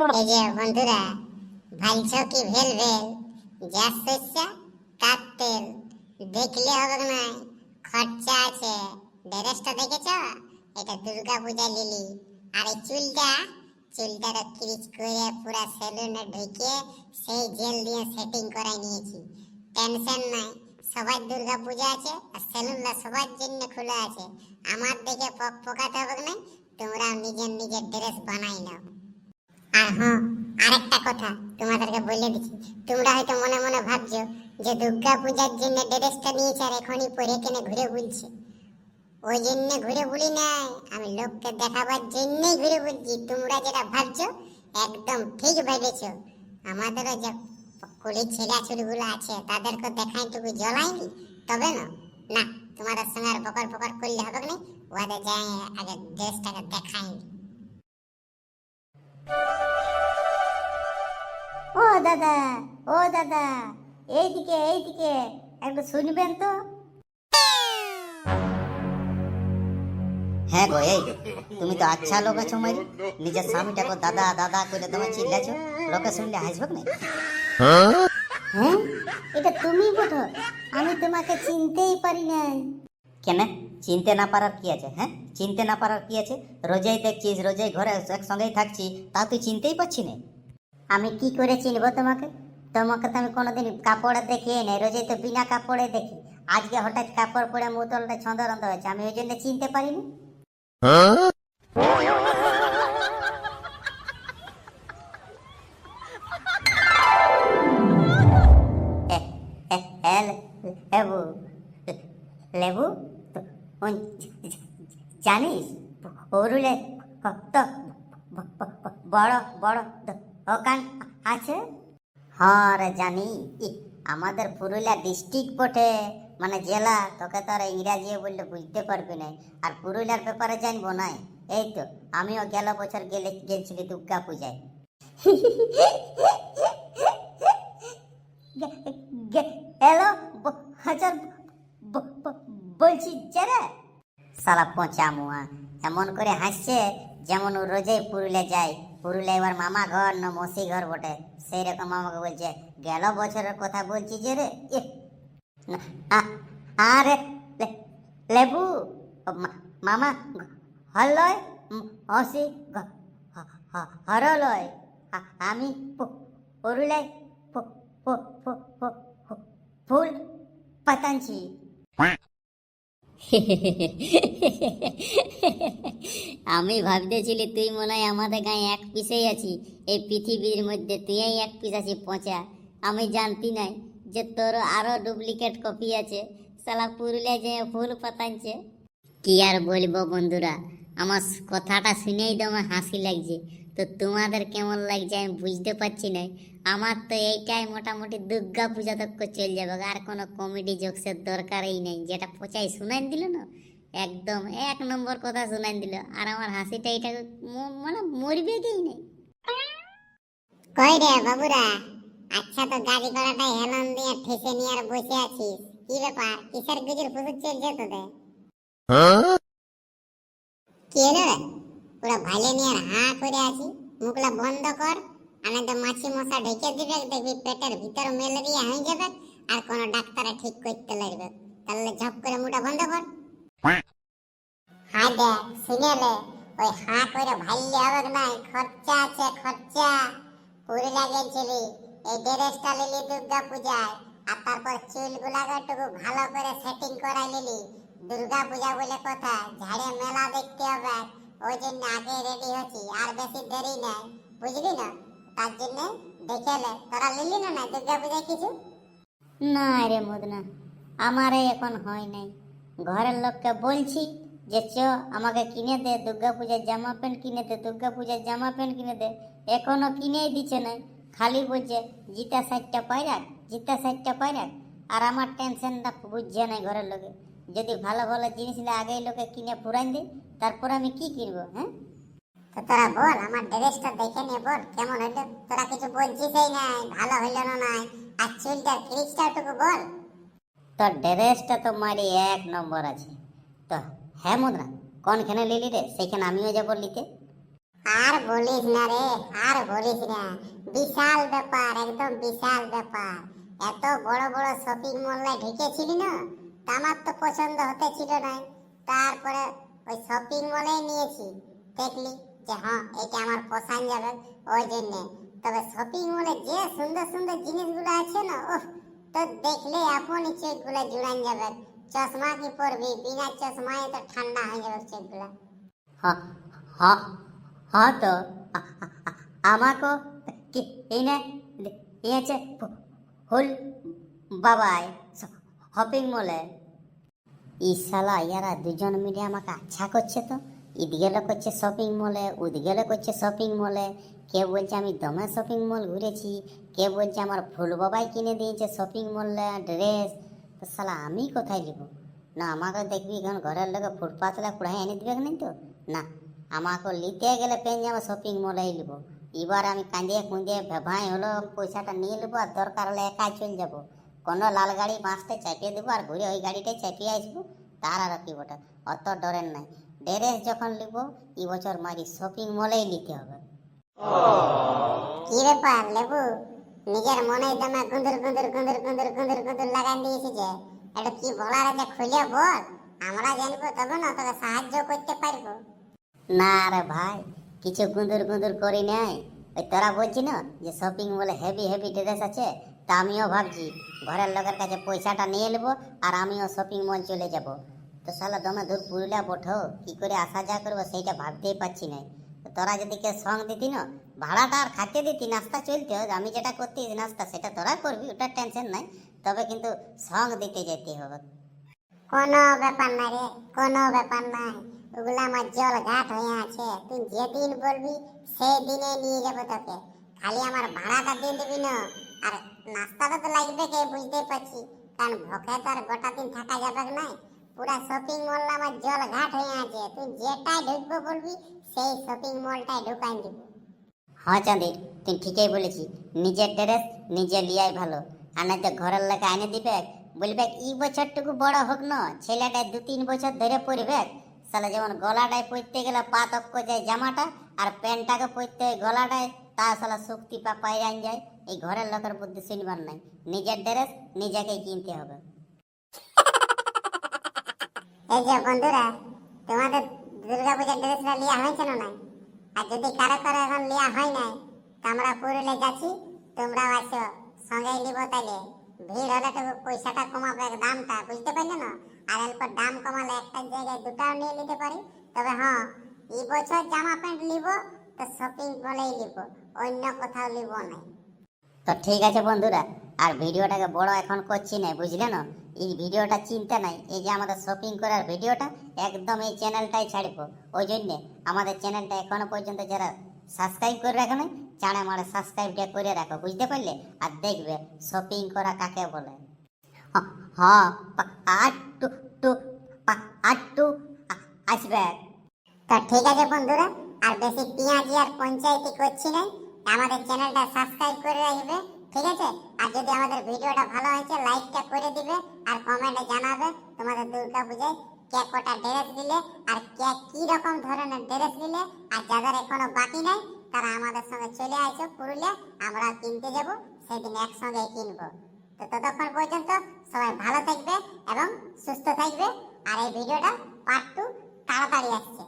এই যে বন্ধুরা, ভালছো কি ভেল ভেল, যা শস্য তার তেল, দেখলে হবে না, খরচা আছে। ড্রেসটা দেখেছ? এটা দুর্গা পূজা লিলি। আর এই চুলটা ক্রিজ করে পুরা সেলুনে ঢুকে সেই জেল দিয়ে সেটিং করাই নিয়েছি। টেনশন নাই, সবার দুর্গা পূজা আছে আর সেলুনটা সবার জন্য খোলা আছে। আমার দেখে পকাতে হবে না, তোমরা নিজের ড্রেস বানাই নাও। আর হ্যাঁ, আরেকটা কথা তোমাদেরকে বলে দিচ্ছি, তোমরা হয়তো মনে মনে ভাবছো যে দুর্গা পূজার জন্য ড্রেসটা নিয়েছে আর এখনই পরে কেনে ঘুরে বুলছে। ওই জন্য ঘুরে বলি নাই, আমি লোককে দেখাবার জন্যই ঘুরে বলছি। তোমরা যেটা ভাবছো একদম ঠিক ভেবেছো। আমাদেরও যে কুলি ছেলেছুড়িগুলো আছে তাদেরকে দেখাইটুকু জ্বলাইনি, তবে না না তোমাদের সঙ্গে আর বকর বকর করলে হবে না, ওদের যাই আগে ড্রেসটাকে দেখাইনি। ও দাদা, ও দাদা, এইদিকে একটু শুনবেন তো। হ্যাঁ গো, এই তুমি তো আচ্ছা লোক আছো মারি, নিজের স্বামীটাকে দাদা দাদা করে তোমার চিল্লাছো, লোকে শুনলে হাসবে না? হ্যাঁ, এটা তুমি বলো, আমি তোমাকে চিনতেই পারি নাই। কেন চিনতে না পারার কি আছে? হ্যাঁ, চিনতে না পারার কি আছে? রোজই দেখছিস, রোজই ঘরে একসঙ্গেই থাকছি, তা তুই চিনতেই পারছি না? আমি কি করে চিনবো তোমাকে? তোমাকে তো আমি কোনোদিন কাপড়ে দেখিয়ে নেই, রোজই তো বিনা কাপড়ে দেখি। আজকে হঠাৎ কাপড় পরে মুতলটা ছন্দরন্ত হয়েছে, আমি ওই জন্য চিনতে পারিনি। লেবু, লেবু, জানিস পুরুলে কত বড় বড় দোকান আছে? হ্যাঁ রে জানি, আমাদের পুরুলিয়া ডিস্ট্রিক্ট বটে, মানে জেলা। তোকে তো আর ইংরাজি বললে বুঝতে পারবি না, আর পুরুলিয়ার ব্যাপারে জানবো না। এই তো আমিও গেল বছর গেছিলি দুর্গা পূজায়। এলো হাজার বলছি যে রে সালা পচা মুয়া, এমন করে হাসছে যেমন ও রোজই পুরুলিয়া যায়। পুরুলিয়া এবার মামা ঘর না মসি ঘর বটে, সেই রকম আমাকে বলছে গেল বছরের কথা বলছি যে রে। আরে লেবু, মামা হলয় মসি হরলয়, আমি পুরুলিয়ায় ফুল পাতানছি। আমি ভাবতেছিলি তুই মনে হয় আমাদের গায়ে এক পিসেই আছি, এই পৃথিবীর মধ্যে তুই এক পিস আছি পচা। আমি জানতি নাই যে তোর আরো ডুপ্লিকেট কপি আছে, সালা পুরুলিয়া যে ফুল পাতানছে। কি আর বলবো বন্ধুরা, আমার কথাটা শুনেই তো আমার হাসি লাগছে। তো তোমাদের কেমন লাগছে আমি বুঝতে পারছি না। আমার তো এইটাই মোটামুটি দুর্গা পূজা তক চলে যাবে, আর কোনো কমেডি জোকসের দরকারই নেই। যেটা পচাই শুনাই দিল না, একদম এক নম্বর কথা শুনাই দিল, আর আমার হাসিটা এটা মানে মরবে কি নেই। কই রে বাবুরা, আচ্ছা তো গাড়ি ঘোড়াটাই হেলন দিয়ে ঠেসে নিয়ে আর বসে আছিস, কি ব্যাপার? কিসের গুজুর ফুজুর চলছে তোদের? কি হলো রে? পুরো ভালে নিয়ে আর হা করে আছি, মুখলা বন্ধ কর, আনে তো মাছি মশা ঢেকে দিবে, দেখবি পেটের ভিতর ম্যালেরিয়া হয়ে যাবে আর কোন ডাক্তারে ঠিক করতে লাগবে। তাহলে ঝপ করে মুটা বন্ধ কর। হ্যাঁ দেখ শুনে লে, ওই হা করে ভাইলে হবে না, খরচা আছে খরচা। পুরুলিয়া গেছিলি, এই ড্রেসটা নিলি দুর্গা পূজায়, আর তারপর চুলগুলাকে একটু ভালো করে সেটিং করাই নিলি। দুর্গা পূজা বলে কথা, ঝাড়ে মেলা দেখতে হবে, ওই জন্য আগে রেডি হচ্ছি, আর বেশি দেরি নাই, বুঝলি না? তার জন্য দেখে লে, তোরা নিলি না না দুর্গা পূজায় কিছু? না রে মদনা, আমারে এখন হয় নাই। ঘরের লোককে বলছি যে চ আমাকে কিনে দে, দুর্গা পূজার জামা প্যান্ট কিনে দে, দুর্গা পূজার জামা প্যান্ট কিনে দে, এখনো কিনেই দিচ্ছে নাই। খালি বলছে জিতা 60টা পাইরাক, জিতা 60টা পাইরাক। আর আমার টেনশনটা বুঝছে নাই ঘরের লোকে। যদি ভালো ভালো জিনিস আগেই লোকে কিনে পুরান দিই, তারপর আমি কি কিনবো? হ্যাঁ, তো তোরা বল, আমার ড্রেসটা দেখে নে, বল কেমন হইলো। তোরা কিছু বলছিসই নাই, ভালো হইলো না নাই, আর চুলটার ক্রিজটা একটু বল। তোর ড্রেসটা তো মারি এক নম্বর আছে। তো হ্যাঁ মদনা, কোনখানে নিলি রে? সেইখানে আমিও যাবো নিতে। আর বলিস না রে, আর বলিস না। বিশাল ব্যাপার, একদম বিশাল ব্যাপার। এত বড় বড় শপিং মলে ঢুকেছিলি না, তা আমার তো পছন্দ হতে ছিল না। তারপরে ওই শপিং মলে নিয়েছি, দেখলি যে হ্যাঁ এটা আমার পছন্দ যাবে ওই জন্য। তবে শপিং মলে যে সুন্দর সুন্দর জিনিসগুলো আছে না, ওহ, তো দেখলে এখনই চোখগুলো জুড়ান যাবে। চশমা কি পরবি? বিনা চশমায় তো ঠান্ডা হয়ে যাবে চোখগুলো। হ্যাঁ হ্যাঁ হ্যাঁ, তো আমাকে কি এই না এই আছে ফুল বাবাই শপিং মলে। ই শালা ইয়ারা দুজন মিলে আমাকে আচ্ছা করছে তো। ইদিকে করছে শপিং মলে, ওদিকে করছে শপিং মলে। কে বলছে আমি দমে শপিং মল ঘুরেছি, কে বলছে আমার ফুল বাবাই কিনে দিয়েছে শপিং মলে ড্রেস। তো শালা আমি কোথায় যাব? না আমাকে দেখবি এখন ঘরের লোকে ফুটপাতলা কুড়াই এনে দিবে না তো। না, আমাকে নিতে গেলে পেন যাবো শপিং মলেই নিব। এবার আমি কাঁদিয়ে কুঁদিয়ে ভাই হলো পয়সাটা নিয়ে নেবো, আর দরকার হলে একাই চলে যাবো। কোনো লাল গাড়ি বাঁচতে চাপিয়ে দেবো আর ঘুরে ওই গাড়িটাই চাপিয়ে আসবো। তার আর কি বটে, অত ডরের নাই। ড্রেস যখন নিব এই বছর মারি শপিং মলেই নিতে হবে। কি ব্যাপার লেবু, নিজের মনে দমে গুন্দুর গুন্দুর গুন্দুর গুন্দুর গুন্দুর গুন্দুর লাগান দিয়েছি যে, এটা কি বলার আছে খুলে বল। আমরা জানবো তবে না তোকে সাহায্য করতে পারবো। না রে ভাই, কিছু গুঁদুর গুঁদুর করি নাই। ওই তোরা বলছি না যে শপিং মলে হেভি হেভি ড্রেস আছে, তা আমিও ভাবছি ঘরের লোকের কাছে পয়সাটা নিয়ে নেবো আর আমিও শপিং মল চলে যাব। তো শালা দমে দূর পুরুলিয়া বঠো, কি করে আসা যা করবো সেইটা ভাবতেই পারছি না। তো তোরা যদি কে সঙ্গ দিতি না, ভাড়াটা আর খাইতে দিতি, নাস্তা চলতে, আমি যেটা করতে নাস্তা সেটা তোরা করবি, ওটা টেনশন নাই। তবে কিন্তু সঙ্গ দিতে যেতে হবে। কোনো ব্যাপার না রে, কোনো ব্যাপার নাই। ওগুলো আমার জল ঘাট হয়ে আছে, তুই যেদিন বলবি সেই দিনে নিয়ে যাবো তোকে। খালি আমার ভাড়াটা দিয়ে দিবি না। আর নাস্তাটা তো লাগবে কে বুঝতে পারছি, কারণ ভোকে তো আর গোটা দিন থাকা যাবে না। পুরা শপিং মল আমার জল ঘাট হয়ে আছে, তুই যেটাই ঢুকবো বলবি সেই শপিং মলটাই ঢুকাই দিব। হ্যাঁ চাঁদের, তুই ঠিকই বলেছি। নিজের ড্রেস নিজে লিয়াই ভালো, আর নাই তো ঘরের লোকে আনে দিবে, বলবে এই বছরটুকু বড় হোক না, ছেলেটাই 2-3 বছর ধরে পরবে। সালা যেমন গলাটায় পরতে গেলে পাতক্য যায় জামাটা, আর প্যান্টটাকে পরতে গলাটায় তা সালা শক্তি পায়ে আন যায়। এই ঘরের লোকের বুদ্ধি শুনবার নাই, নিজের ড্রেস নিজেকেই কিনতে হবে। এই যে বন্ধুরা, তোমাদের দুর্গাপূজার ড্রেসটা লিয়া হয়েছে না নাই? আর যদি কারো কারো এখন লিয়া হয় নাই, তো আমরা পুরুলে যাচ্ছি, তোমরাও আসো, সঙ্গেই নিব। তাইলে ভিড় হলে তো পয়সাটা কমাবে, দামটা বুঝতে পারলে না? আর এরপর দাম কমালে একটা জায়গায় দুটাও নিয়ে নিতে পারি। তবে হ্যাঁ, এই বছর জামা প্যান্ট নিব তো শপিং মলেই নিব, অন্য কোথাও নিব না। তো ঠিক আছে বন্ধুরা, আর ভিডিওটাকে বড় এখন করছি না, বুঝলে না? এই ভিডিওটা চিন্তা নাই, এই যে আমাদের শপিং করার ভিডিওটা একদম এই চ্যানেলটাই ছাড়বো। ওই জন্যে আমাদের চ্যানেলটা এখনো পর্যন্ত যারা সাবস্ক্রাইব করে রাখো না, চাড়ে মারে সাবস্ক্রাইবটা করে রাখো, বুঝতে পারলে? আর দেখবে শপিং করা কাকে বলে। হ্যাঁ, আটটু টু আটটু আসবে। তো ঠিক আছে বন্ধুরা, আর বেশি পিঁয়াজি আর পঞ্চায়েতি করছি না, আমাদের চ্যানেলটা সাবস্ক্রাইব করে রাখবে, ঠিক আছে? আর যদি আমাদের ভিডিওটা ভালো হয়েছে লাইকটা করে দিবে, আর কমেন্টে জানাবে তোমাদের দুর্গাপূজায় কে কটা ড্রেস দিলে, আর কে কি রকম ধরনের ড্রেস দিলে। আর যাদের এখনো বাকি নাই তারা আমাদের সঙ্গে চলে আসো পুরুলিয়া, আমরা কিনতে যাব, সেদিন একসঙ্গে কিনবো। তো ততক্ষণ পর্যন্ত সবাই ভালো থাকবে এবং সুস্থ থাকবে। আর এই ভিডিওটা পার্ট 2 তাড়াতাড়ি আসছে।